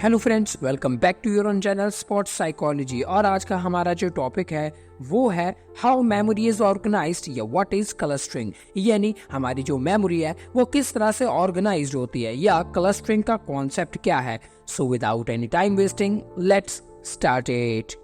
Hello friends, welcome back to your own channel sports psychology. और आज का हमारा जो टॉपिक है वो है हाउ मेमोरी इज ऑर्गेनाइज्ड या व्हाट इज क्लस्टरिंग, यानी हमारी जो मेमोरी है वो किस तरह से ऑर्गेनाइज्ड होती है या क्लस्टरिंग का कॉन्सेप्ट क्या है। So without any time wasting, let's start it.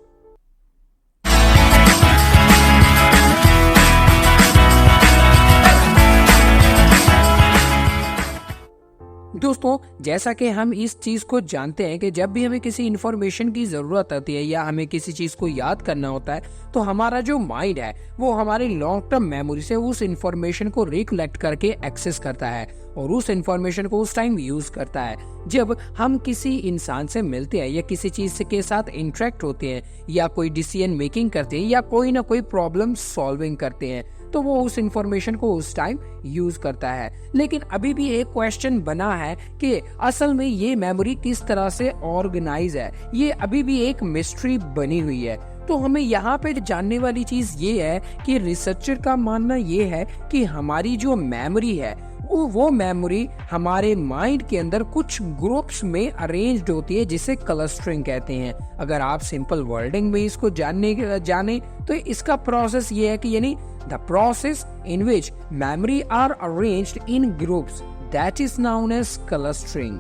दोस्तों, जैसा कि हम इस चीज को जानते हैं कि जब भी हमें किसी इंफॉर्मेशन की जरूरत होती है या हमें किसी चीज को याद करना होता है तो हमारा जो माइंड है वो हमारी लॉन्ग टर्म मेमोरी से उस इंफॉर्मेशन को रिकलेक्ट करके एक्सेस करता है और उस इंफॉर्मेशन को उस टाइम यूज करता है जब हम किसी इंसान से मिलते हैं या किसी चीज के साथ इंटरेक्ट होते हैं या कोई डिसीजन मेकिंग करते हैं या कोई ना कोई प्रॉब्लम सॉल्विंग करते हैं, तो वो उस इंफॉर्मेशन को उस टाइम यूज करता है। लेकिन अभी भी एक क्वेश्चन बना है कि असल में ये मेमोरी किस तरह से ऑर्गेनाइज है, ये अभी भी एक मिस्ट्री बनी हुई है। तो हमें यहाँ पे जानने वाली चीज ये है कि रिसर्चर का मानना ये है कि हमारी जो मेमोरी है वो मेमोरी हमारे माइंड के अंदर कुछ ग्रुप्स में अरेंज्ड होती है जिसे क्लस्टरिंग कहते हैं। अगर आप सिंपल वर्डिंग में इसको जाने तो इसका प्रोसेस ये है कि यानी the process in which memory are arranged in groups that is known as clustering.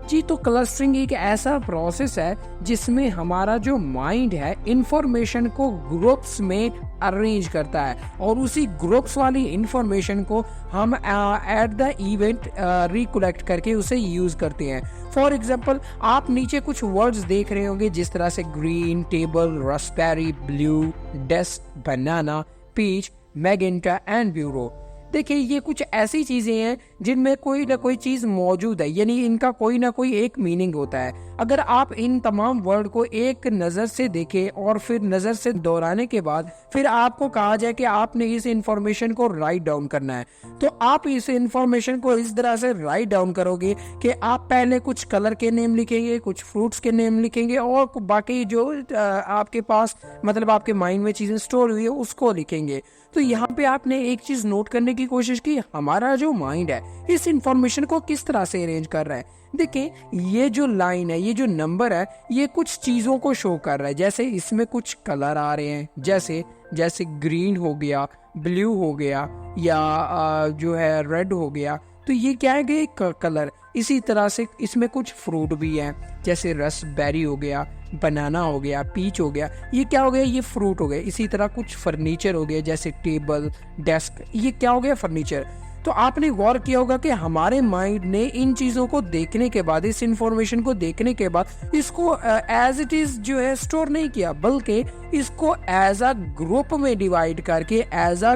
जी, तो क्लस्टरिंग एक ऐसा प्रोसेस है जिसमें हमारा जो माइंड है इंफॉर्मेशन को ग्रुप्स में अरेंज करता है और उसी ग्रुप्स वाली इंफॉर्मेशन को हम एट द इवेंट रिकलेक्ट करके उसे यूज करते हैं। फॉर एग्जाम्पल, आप नीचे कुछ वर्ड्स देख रहे होंगे जिस तरह से green, table, raspberry, blue, desk, banana, peach, magenta and bureau. देखिए, ये कुछ ऐसी चीजें हैं जिनमें कोई ना कोई चीज मौजूद है, यानी इनका कोई ना कोई एक मीनिंग होता है। अगर आप इन तमाम वर्ड को एक नजर से देखें और फिर नजर से दोहराने के बाद फिर आपको कहा जाए कि आपने इस इंफॉर्मेशन को राइट डाउन करना है, तो आप इस इंफॉर्मेशन को इस तरह से राइट डाउन करोगे कि आप पहले कुछ कलर के नेम लिखेंगे, कुछ फ्रूट्स के नेम लिखेंगे और बाकी जो आपके पास मतलब आपके माइंड में चीजें स्टोर हुई है उसको लिखेंगे। तो यहाँ पे आपने एक चीज नोट करने की कोशिश की, हमारा जो माइंड है इस इंफॉर्मेशन को किस तरह से अरेंज कर रहा है। देखिए, ये जो लाइन है, ये जो नंबर है, ये कुछ चीजों को शो कर रहा है। जैसे इसमें कुछ कलर आ रहे हैं, जैसे ग्रीन हो गया, ब्लू हो गया या जो है रेड हो गया, तो ये क्या है कि कलर। इसी तरह से इसमें कुछ फ्रूट भी है, जैसे रास्पबेरी हो गया, बनाना हो गया, पीच हो गया, ये क्या हो गया, ये फ्रूट हो गया। इसी तरह कुछ फर्नीचर हो गया, जैसे टेबल, डेस्क, ये क्या हो गया, फर्नीचर। तो आपने गौर किया होगा कि हमारे माइंड ने इन चीजों को देखने के बाद, इस इंफॉर्मेशन को देखने के बाद इसको एज इट इज जो है स्टोर नहीं किया, बल्कि इसको एज अ ग्रुप में डिवाइड करके एज अ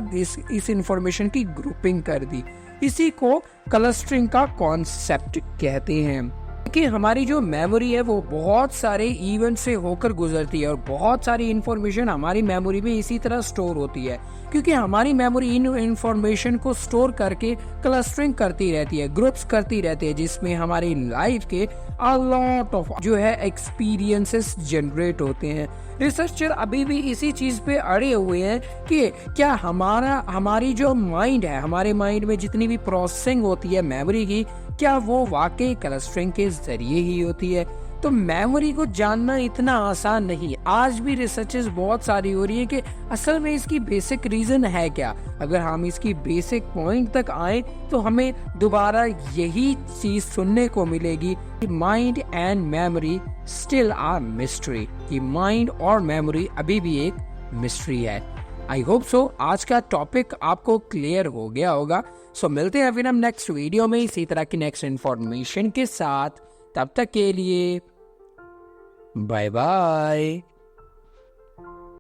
इस इंफॉर्मेशन की ग्रुपिंग कर दी। इसी को क्लस्टरिंग का कॉन्सेप्ट कहते हैं। कि हमारी जो मेमोरी है वो बहुत सारे इवेंट से होकर गुजरती है और बहुत सारी इंफॉर्मेशन हमारी मेमोरी में इसी तरह स्टोर होती है, क्योंकि हमारी मेमोरी इन इंफॉर्मेशन को स्टोर करके क्लस्टरिंग करती रहती है, ग्रुप्स करती रहती है, जिसमें हमारी लाइफ के अ लॉट ऑफ जो है एक्सपीरियंसेस जनरेट होते हैं। रिसर्चर अभी भी इसी चीज पे अड़े हुए हैं कि क्या हमारी जो माइंड है, हमारे माइंड में जितनी भी प्रोसेसिंग होती है मेमोरी की, क्या वो वाकई क्लस्टरिंग के जरिए ही होती है। तो मेमोरी को जानना इतना आसान नहीं। आज भी रिसर्चेस बहुत सारी हो रही है कि असल में इसकी बेसिक रीजन है क्या। अगर हम इसकी बेसिक पॉइंट तक आए तो हमें दोबारा यही चीज सुनने को मिलेगी कि mind and memory still are mystery, कि माइंड और मेमोरी अभी भी एक मिस्ट्री है। आई होप सो आज का टॉपिक आपको क्लियर हो गया होगा। सो मिलते हैं फिर हम नेक्स्ट वीडियो में इसी तरह की नेक्स्ट इन्फॉर्मेशन के साथ। तब तक के लिए बाय बाय।